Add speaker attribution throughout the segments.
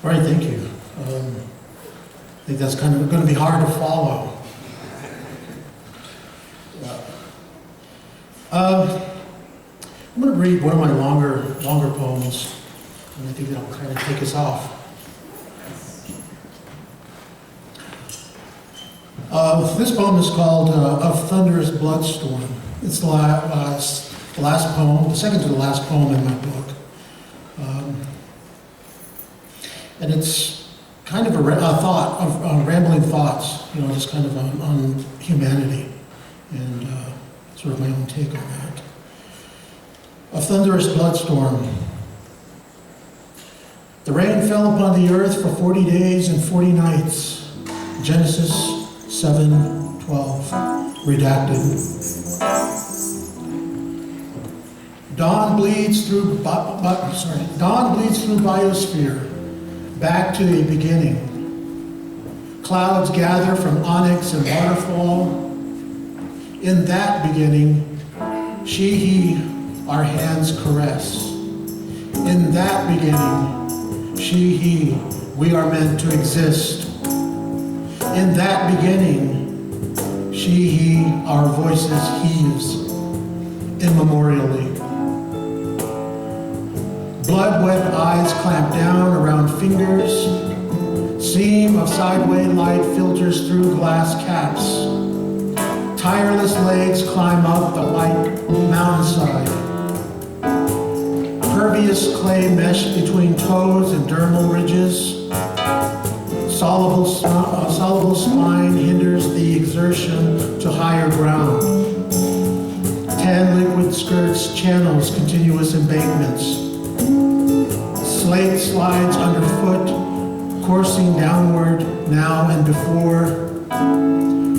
Speaker 1: All right, thank you. I think that's kind of going to be hard to follow. I'm going to read one of my longer poems, and I think that'll kind of take us off. This poem is called "Of Thunderous Bloodstorm." It's the last poem, the second to the last poem in my book. And it's kind of a thought, of rambling thoughts, just kind of on humanity, and sort of my own take on that. A thunderous bloodstorm. The rain fell upon the earth for 40 days and 40 nights. Genesis 7:12, redacted. Dawn bleeds through biosphere, back to a beginning. Clouds gather from onyx and waterfall. In that beginning, she, he, our hands caress. In that beginning, she, he, we are meant to exist. In that beginning, she, he, our voices heaves immemorially. Blood-wet eyes clamp down around fingers. Seam of sideway light filters through glass caps. Tireless legs climb up the white mountainside. Pervious clay mesh between toes and dermal ridges. Soluble spine hinders the exertion to higher ground. Tan liquid skirts channels continuous embankments. Slate slides underfoot, coursing downward now and before.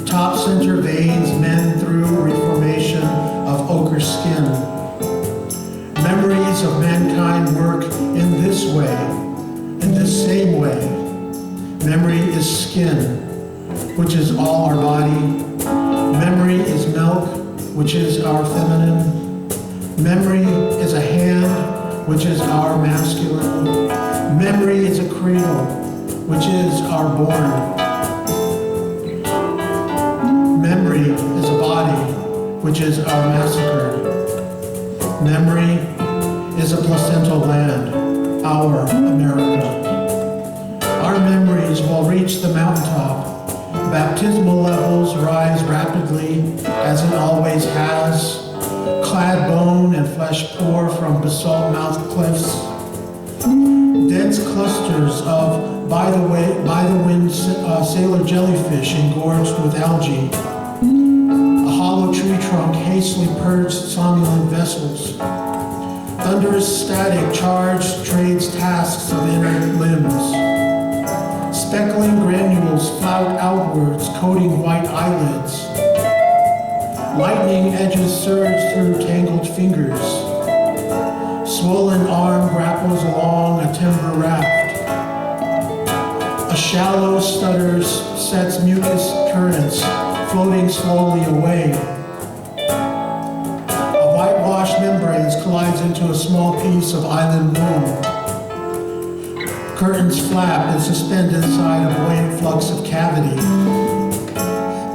Speaker 1: Top center veins mend through reformation of ochre skin. Memories of mankind work in this way, in this same way. Memory is skin, which is all our body. Memory is milk, which is our feminine. Memory is a hand, which is our masculine. Memory is a cradle, which is our born. Memory is a body, which is our massacred. Memory is a placental land, our America. Our memories will reach the mountaintop. Baptismal levels rise rapidly, as it always has. Clad bone and flesh pour from basalt-mouthed cliffs. Dense clusters of by-the-wind sailor jellyfish engorged with algae. A hollow tree trunk hastily purged somnolent vessels. Thunderous static charged trades tasks of inert limbs. Speckling granules flout outwards, coating white eyelids. Lightning edges surge through tangled fingers. Swollen arm grapples along a timber raft. A shallow stutter sets mucus currents floating slowly away. A whitewashed membrane collides into a small piece of island moon. Curtains flap and suspend inside a buoyant flux of cavity.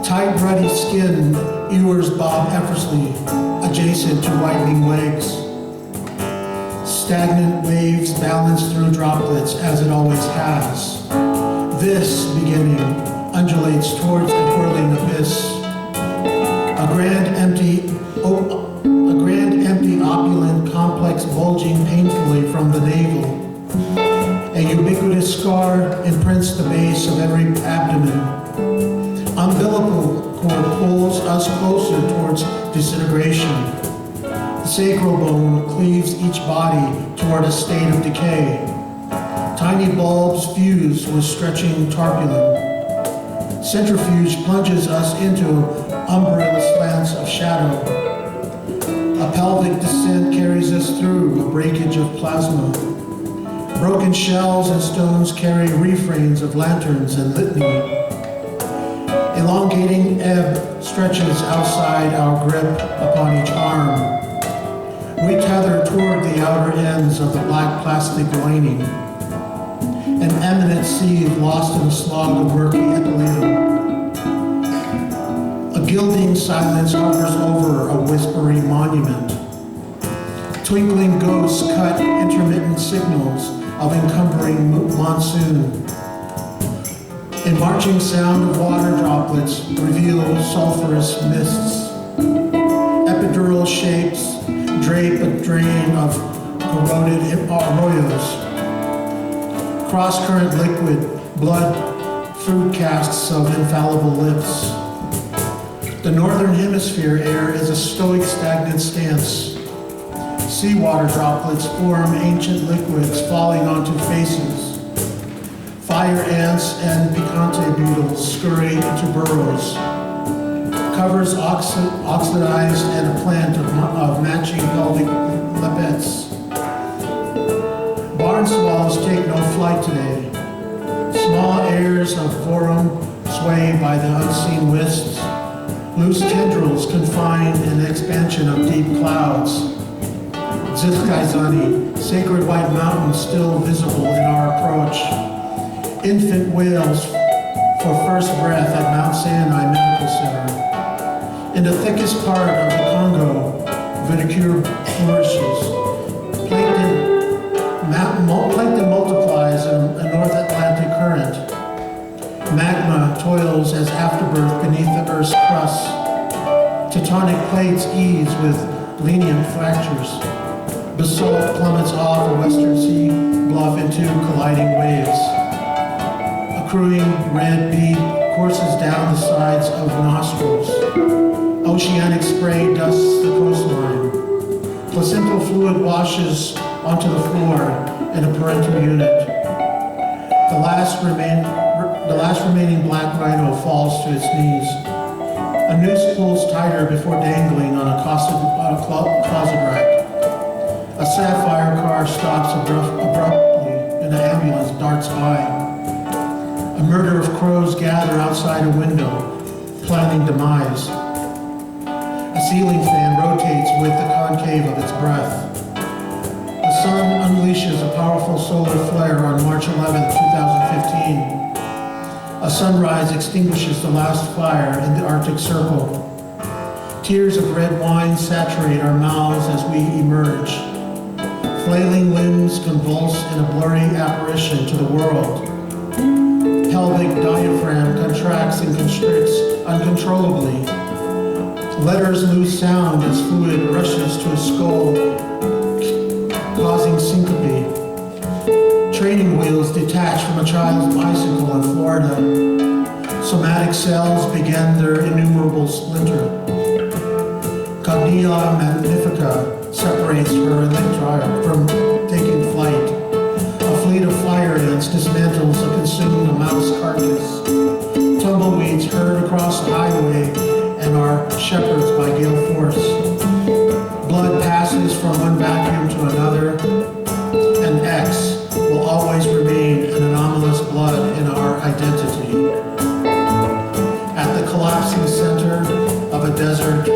Speaker 1: Tight, ruddy skin ewers bob effortlessly adjacent to whitening legs. Stagnant waves balance through droplets as it always has. This beginning undulates towards a whirling abyss. A grand, empty, opulent complex bulging painfully from the navel. A ubiquitous scar imprints the base of every abdomen. Umbilical cord pulls us closer towards disintegration. The sacral bone cleaves each body toward a state of decay. Tiny bulbs fuse with stretching tarpaulin. Centrifuge plunges us into umbrella slants of shadow. A pelvic descent carries us through a breakage of plasma. Broken shells and stones carry refrains of lanterns and litany. Elongating ebb stretches outside our grip upon each arm. We tether toward the outer ends of the black plastic lining. an eminent sieve lost in a slog of murky epithelium. A gilding silence hovers over a whispering monument. Twinkling ghosts cut intermittent signals of encumbering monsoon. A marching sound of water droplets reveals sulphurous mists. Epidural shapes drape a drain of corroded arroyos. Cross-current liquid, blood, fruit casts of infallible lips. The northern hemisphere air is a stoic, stagnant stance. Seawater droplets form ancient liquids falling onto faces. Fire ants and picante beetles scurry into burrows. Covers oxidized and a plant of matching pelvic lappets. Barn swallows take no flight today. Small airs of vorum sway by the unseen wisps. Loose tendrils confine an expansion of deep clouds. Zizkaizani, sacred white mountains still visible in our approach. Infant wails for first breath at Mount Sinai Medical Center. In the thickest part of the Congo, viticure flourishes. Plankton multiplies in a North Atlantic current. Magma toils as afterbirth beneath the Earth's crust. Tectonic plates ease with lenient fractures. Basalt plummets off a western sea bluff into colliding waves. Accruing red bead courses down the sides of nostrils. Oceanic spray dusts the coastline. Placental fluid washes onto the floor in a parental unit. The last remaining black rhino falls to its knees. A noose pulls tighter before dangling on a closet rack. A sapphire car stops abruptly and an ambulance darts by. A murder of crows gather outside a window, planning demise. A ceiling fan rotates with the concave of its breath. The sun unleashes a powerful solar flare on March 11, 2015. A sunrise extinguishes the last fire in the Arctic Circle. Tears of red wine saturate our mouths as we emerge. Flailing limbs convulse in a blurry apparition to the world. Pelvic diaphragm contracts and constricts uncontrollably. Letters lose sound as fluid rushes to a skull, causing syncope. Training wheels detach from a child's bicycle in Florida. Somatic cells begin their innumerable splinter. Cognia magnifica separates her electron from taking flight. A fleet of fire ants dismantles a consumed mouse carcass. Tumbleweeds herd across the highway and are shepherded by gale force. Blood passes from one vacuum to another, and X will always remain an anomalous blood in our identity. At the collapsing center of a desert